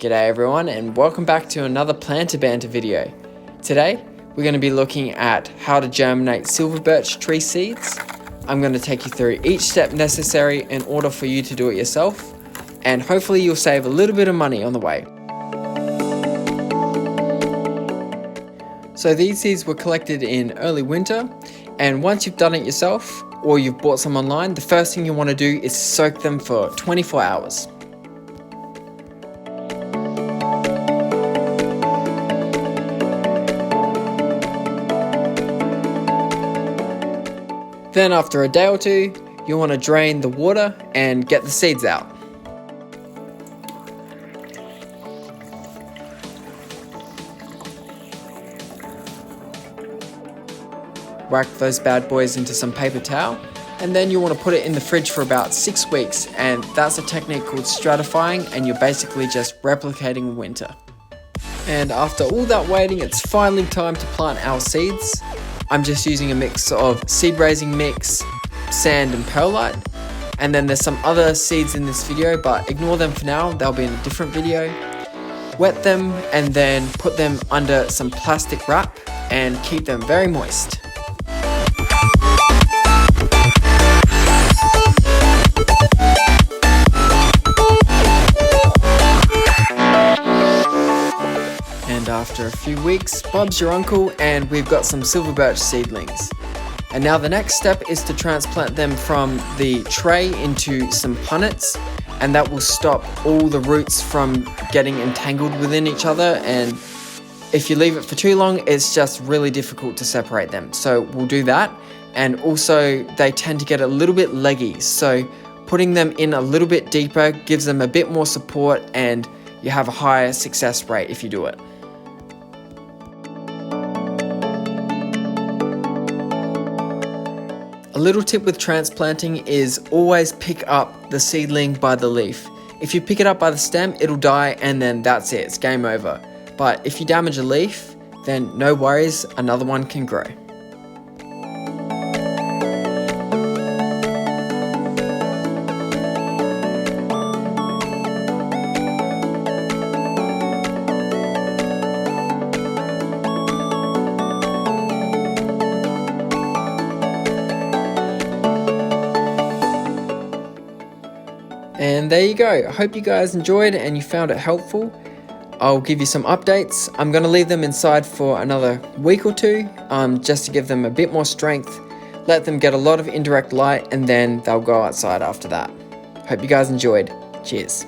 G'day everyone, and welcome back to another Planter Banter video. Today we're going to be looking at how to germinate silver birch tree seeds. I'm going to take you through each step necessary in order for you to do it yourself, and hopefully you'll save a little bit of money on the way. So these seeds were collected in early winter, and once you've done it yourself or you've bought some online, the first thing you want to do is soak them for 24 hours. Then after a day or two, you want to drain the water and get the seeds out. Whack those bad boys into some paper towel, and then you want to put it in the fridge for about 6 weeks, and that's a technique called stratifying, and you're basically just replicating winter. And after all that waiting, it's finally time to plant our seeds. I'm just using a mix of seed raising mix, sand and perlite, and then there's some other seeds in this video, but ignore them for now, they'll be in a different video. Wet them and then put them under some plastic wrap and keep them very moist. And after a few weeks, Bob's your uncle, and we've got some silver birch seedlings. And now the next step is to transplant them from the tray into some punnets, and that will stop all the roots from getting entangled within each other, and if you leave it for too long, it's just really difficult to separate them. So we'll do that, and also they tend to get a little bit leggy, so putting them in a little bit deeper gives them a bit more support, and you have a higher success rate if you do it. A little tip with transplanting is always pick up the seedling by the leaf. If you pick it up by the stem, it'll die and then that's it, it's game over. But if you damage a leaf, then no worries, another one can grow. And there you go. I hope you guys enjoyed and you found it helpful. I'll give you some updates. I'm going to leave them inside for another week or two, just to give them a bit more strength, let them get a lot of indirect light, and then they'll go outside after that. Hope you guys enjoyed. Cheers.